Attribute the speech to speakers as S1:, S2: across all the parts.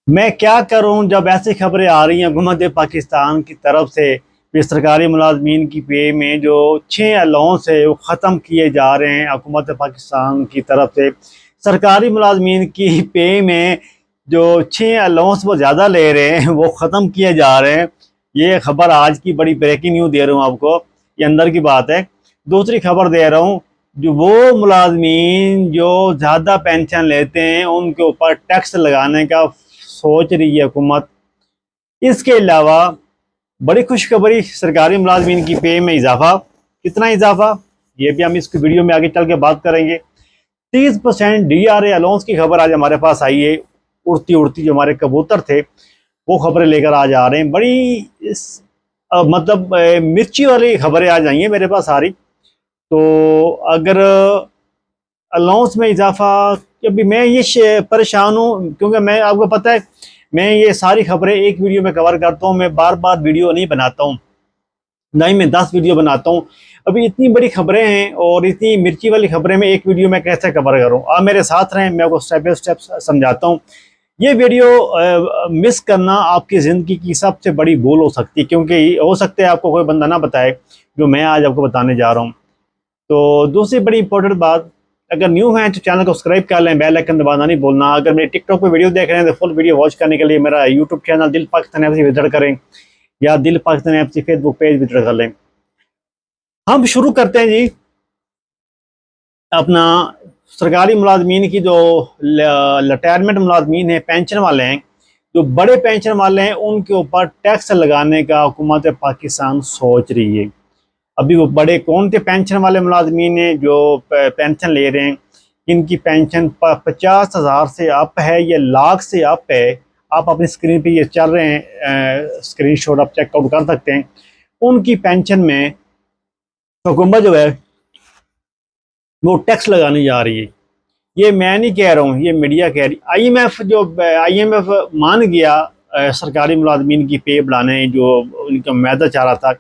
S1: मैं क्या करूं जब ऐसी खबरें आ रही हैं हुकूमत पाकिस्तान की तरफ से कि सरकारी मुलाजमीन की पे में जो 6 अलाउंस है वो ख़त्म किए जा रहे हैं। हुकूमत पाकिस्तान की तरफ से सरकारी मुलाजमीन की पे में जो 6 अलाउंस वो ज़्यादा ले रहे हैं वो ख़त्म किए जा रहे हैं। ये खबर आज की बड़ी ब्रेकिंग न्यूज़ दे रहा हूँ आपको, ये अंदर की बात है। दूसरी खबर दे रहा हूँ, जो वो मुलाजमीन जो ज़्यादा पेंशन लेते हैं उनके ऊपर टैक्स लगाने का सोच रही है हुकूमत। इसके अलावा बड़ी खुशखबरी, सरकारी मुलाजमीन की पे में इजाफा। कितना इजाफा, ये भी हम इस वीडियो में आगे चल के बात करेंगे। 30% DRA अलाउंस की खबर आज हमारे पास आई है। उड़ती उड़ती जो हमारे कबूतर थे वो खबरें लेकर आज आ रहे हैं। बड़ी इस मतलब मिर्ची वाली खबरें आज आई हैं मेरे पास सारी। तो अगर अलाउंस में इजाफा, क्योंकि मैं ये परेशान हूँ, क्योंकि मैं, आपको पता है, मैं ये सारी खबरें एक वीडियो में कवर करता हूँ। मैं बार बार वीडियो नहीं बनाता हूँ, ना ही मैं 10 वीडियो बनाता हूँ। अभी इतनी बड़ी खबरें हैं और इतनी मिर्ची वाली खबरें मैं एक वीडियो में कैसे कवर करूँ। आप मेरे साथ रहें, मैं आपको स्टेप बाई स्टेप समझाता हूँ। ये वीडियो मिस करना आपकी ज़िंदगी की सबसे बड़ी भूल हो सकती है, क्योंकि हो सकता है आपको कोई बंदा ना बताए जो मैं आज आपको बताने जा रहा हूँ। तो दूसरी बड़ी इंपॉर्टेंट बात, अगर न्यू हैं तो चैनल को सब्सक्राइब कर लें, बेल आइकन दबाना नहीं भूलना। अगर मेरे टिकटॉक पे वीडियो देख रहे हैं तो फुल वीडियो वॉच करने के लिए मेरा यूट्यूब चैनल दिल पाकिस्तान ऐप से विजिट करें, या दिल पाकिस्तान ऐप से फेसबुक पेज विजिट कर लें। हम शुरू करते हैं जी अपना। सरकारी मुलाजमीन की जो रिटायरमेंट मुलाजमीन है, पेंशन वाले हैं, जो बड़े पेंशन वाले हैं, उनके ऊपर टैक्स लगाने का हुकूमत पाकिस्तान सोच रही है। अभी वो बड़े कौन थे पेंशन वाले मुलाजमीन हैं जो पेंशन ले रहे हैं, इनकी पेंशन 50,000 से अप है या लाख से अप है। आप अपनी स्क्रीन पे ये चल रहे हैं, स्क्रीनशॉट आप चेकआउट कर सकते हैं। उनकी पेंशन में हुकूमत जो है वो टैक्स लगाने जा रही है। ये मैं नहीं कह रहा हूँ, ये मीडिया कह रही। IMF, जो IMF मान गया सरकारी मुलाजमीन की पे बढ़ाने, जो उनका मैदा चाह रहा था,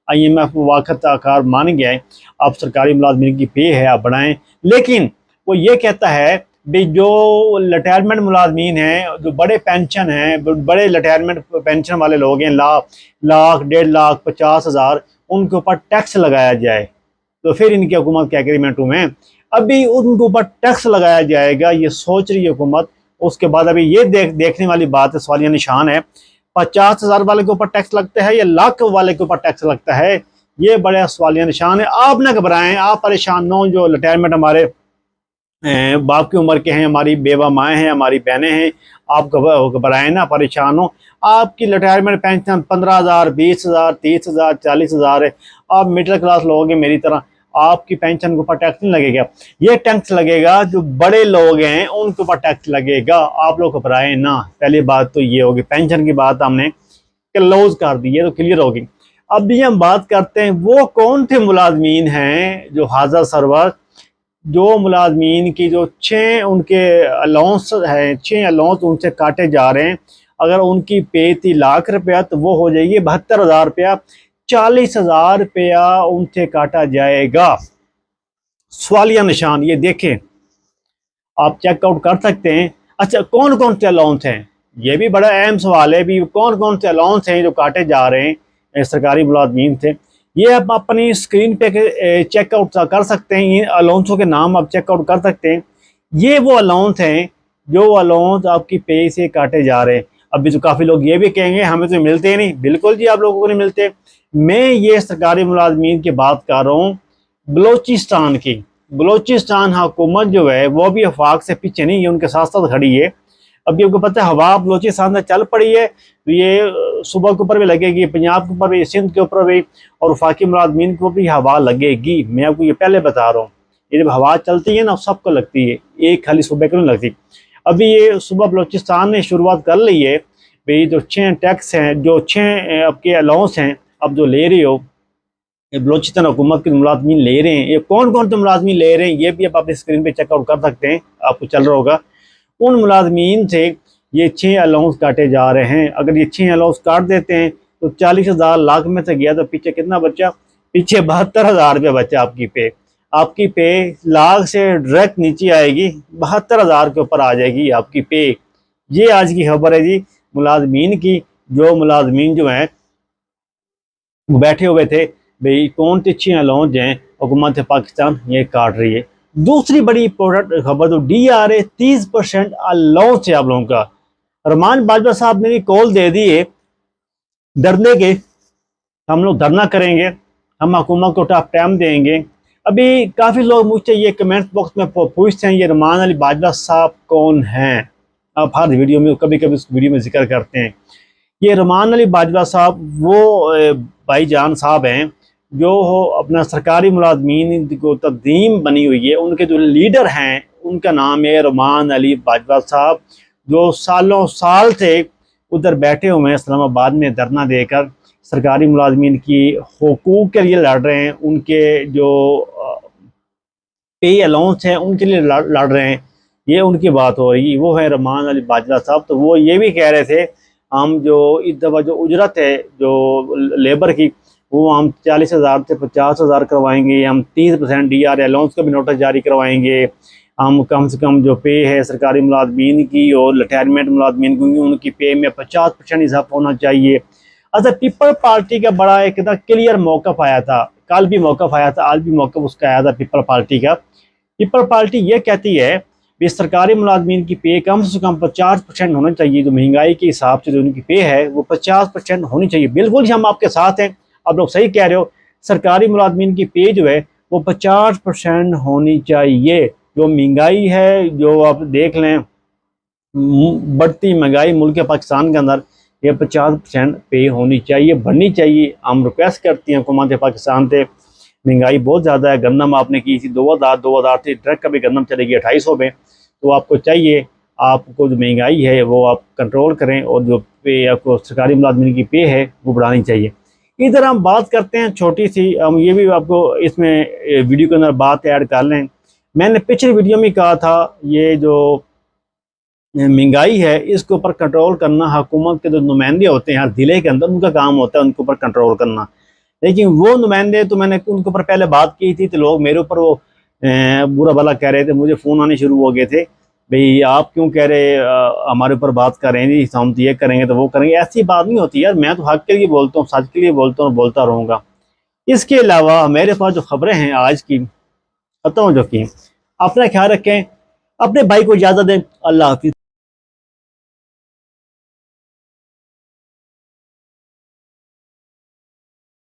S1: IMF वाक़त आकार मान गया है। अब सरकारी मुलाजमीन की पे है, आप बढ़ाएं। लेकिन वो ये कहता है भाई जो रिटायरमेंट मुलाजमीन हैं, जो बड़े पेंशन हैं, बड़े रिटायरमेंट पेंशन वाले लोग हैं, लाख लाख 1.5 लाख 50,000, उनके ऊपर टैक्स लगाया जाए। तो फिर इनकी हुकूमत के एग्रीमेंटों में अभी उनके ऊपर टैक्स लगाया जाएगा, ये सोच रही है हुकूमत। उसके बाद अभी ये देखने वाली बात है, सवालिया निशान है, 50,000 वाले के ऊपर टैक्स लगता है या लाख वाले के ऊपर टैक्स लगता है, ये बड़ा सवालिया निशान है। आप ना घबराएं, आप परेशान ना हो। जो रिटायरमेंट हमारे बाप की उम्र के हैं, हमारी बेवा माएँ हैं, हमारी बहनें हैं, आप घबराएं ना, परेशान हो। आपकी रिटायरमेंट पेंशन 15,000, 20,000, 30,000, 40,000 है। आप मिडिल क्लास लोग हैं मेरी तरह, आपकी पेंशन के ऊपर टैक्स नहीं लगेगा। ये टैक्स लगेगा जो बड़े लोग हैं उनके ऊपर टैक्स लगेगा। आप लोग घबराएं ना। पहली बात तो ये होगी, पेंशन की बात हमने क्लोज कर दी है तो क्लियर होगी। अभी हम बात करते हैं वो कौन थे मुलाजमीन हैं जो हाज़र सरवर, जो मुलाजमीन की जो 6 उनके अलाउंस है, 6 अलाउंस उनसे काटे जा रहे हैं। अगर उनकी पे थी लाख रुपया तो वो हो जाएगी 72,000 रुपया। 40,000 रुपया उनसे काटा जाएगा। सवालिया निशान ये देखें, आप चेकआउट कर सकते हैं। अच्छा, कौन कौन से अलाउंस हैं, ये भी बड़ा अहम सवाल है भी, कौन कौन से अलाउंस हैं जो काटे जा रहे हैं सरकारी मुलाजमीन से। ये आप अपनी स्क्रीन पे चेकआउट कर सकते हैं। ये अलाउंसों के नाम आप चेकआउट कर सकते हैं। ये वो अलाउंस हैं जो अलाउंस आपकी पे से काटे जा रहे हैं। अभी तो काफ़ी लोग ये भी कहेंगे हमें तो मिलते ही नहीं। बिल्कुल जी, आप लोगों को नहीं मिलते। मैं ये सरकारी मुलाजमीन की बात कर रहा हूँ बलोचिस्तान की। बलोचिस्तान हुकूमत जो है वो भी वफाक से पीछे नहीं है, उनके साथ साथ खड़ी है। अभी आपको पता है हवा बलोचिस्तान से चल पड़ी है, तो ये सुबह के ऊपर भी लगेगी, पंजाब के ऊपर भी, सिंध के ऊपर भी, और वफाकी मुलाजमीन को भी हवा लगेगी। मैं आपको ये पहले बता रहा हूँ, ये जब हवा चलती है ना सबको लगती है, एक खाली सुबह को नहीं लगती। अभी ये सुबह बलोचिस्तान ने शुरुआत कर ली है भाई, जो 6 टैक्स हैं, जो 6 आपके अलाउंस हैं, अब जो ले रही हो बलोचिस्तान हुकूमत के मुलाजमीन ले रहे हैं, ये कौन कौन से मुलाजमीन ले रहे हैं ये भी आप अपनी स्क्रीन पे चेकआउट कर सकते हैं, आपको चल रहा होगा। उन मुलाजमीन से ये 6 अलाउंस काटे जा रहे हैं। अगर ये 6 अलाउंस काट देते हैं तो 40,000 लाख में से गया तो पीछे कितना बचा, पीछे 72,000 रुपये बचा। आपकी पे लाख से डायरेक्ट नीचे आएगी, 72,000 के ऊपर आ जाएगी आपकी पे। ये आज की खबर है जी मुलाजमीन की। जो मुलाजमीन जो हैं वो बैठे हुए थे, भाई कौन सी अलाउंस जो हैं हुकूमत पाकिस्तान ये काट रही है। दूसरी बड़ी इंपॉर्टेंट खबर तो DRA 30% अलाउंस है आप लोगों का। रहमान बाजवा साहब ने भी कॉल दे दी है धरने के, हम लोग धरना करेंगे, हम हुकूमत को टफ टाइम देंगे। अभी काफ़ी लोग मुझसे ये कमेंट बॉक्स में पूछते हैं ये रहमान अली बाजवा साहब कौन हैं। आप हर वीडियो में कभी कभी उस वीडियो में जिक्र करते हैं। ये रहमान अली बाजवा साहब वो भाईजान साहब हैं जो अपना सरकारी मुलाजमीन को तंजीम बनी हुई है, उनके जो लीडर हैं उनका नाम है रहमान अली बाजवा साहब, जो सालों साल से उधर बैठे हुए हैं इस्लामाबाद में धरना देकर सरकारी मुलाजमीन की हुकूक के लिए लड़ रहे हैं, उनके जो पे अलाउंस हैं उनके लिए लड़ रहे हैं। ये उनकी बात हो रही, वो है रहमान अली बाजवा साहब। तो वो ये भी कह रहे थे हम जो इस दफ़ा जो उजरत है जो लेबर की वो हम 40,000 से 50,000 करवाएंगे, हम 30% DRA अलाउंस का भी नोटिस जारी करवाएंगे, हम कम से कम जो पे है सरकारी मुलाजमीन की और रिटायरमेंट मुलाजमीन की उनकी पे में 50% इजाफा होना चाहिए। अच्छा, पीपल पार्टी का बड़ा एक ना क्लियर मौक़िफ़ आया था, कल भी मौक़िफ़ आया था, आज भी मौक़िफ़ उसका आया था पीपल पार्टी का। पीपल पार्टी ये कहती है कि सरकारी मुलाजमीन की पे कम से कम 50% होना चाहिए। जो महंगाई के हिसाब से जो उनकी पे है वो 50% होनी चाहिए। बिल्कुल हम आपके साथ हैं, आप लोग सही कह रहे हो। सरकारी मुलाजमीन की पे जो है वो 50% होनी चाहिए। जो महंगाई है जो आप देख लें, बढ़ती महंगाई मुल्क पाकिस्तान के अंदर, ये 50% पे होनी चाहिए, बढ़नी चाहिए। हम रिक्वेस्ट करती हैं हुकूमत पाकिस्तान से। महंगाई बहुत ज़्यादा है, गंदम आपने की थी 2,000 थी, ट्रक का भी गंदम चलेगी 250 में। तो आपको चाहिए, आपको जो महंगाई है वो आप कंट्रोल करें और जो पे आपको सरकारी मुलाजमीन की पे है वो बढ़ानी चाहिए। इधर हम बात करते हैं छोटी सी, हम ये भी आपको इसमें वीडियो के अंदर बात ऐड कर लें। मैंने पिछली वीडियो में कहा था ये जो महंगाई है इसके ऊपर कंट्रोल करना हुकूमत के जो नुमाइंदे होते हैं हर ज़िले के अंदर, उनका काम होता है उनके ऊपर कंट्रोल करना। लेकिन वो नुमाइंदे तो मैंने उनके ऊपर पहले बात की थी तो लोग मेरे ऊपर वो बुरा भला कह रहे थे, मुझे फ़ोन आने शुरू हो गए थे, भाई आप क्यों कह रहे हमारे ऊपर बात कर रहे हैं जी, हम तो ये करेंगे तो वो करेंगे। ऐसी बात नहीं होती यार, मैं तो हक के लिए बोलता हूँ, सच के लिए बोलता हूँ और बोलता रहूँगा। इसके अलावा मेरे पास जो खबरें हैं आज की खत्म हो चुकी हैं। अपना ख्याल रखें, अपने भाई को इजाज़त दें। अल्लाह हाफिज़।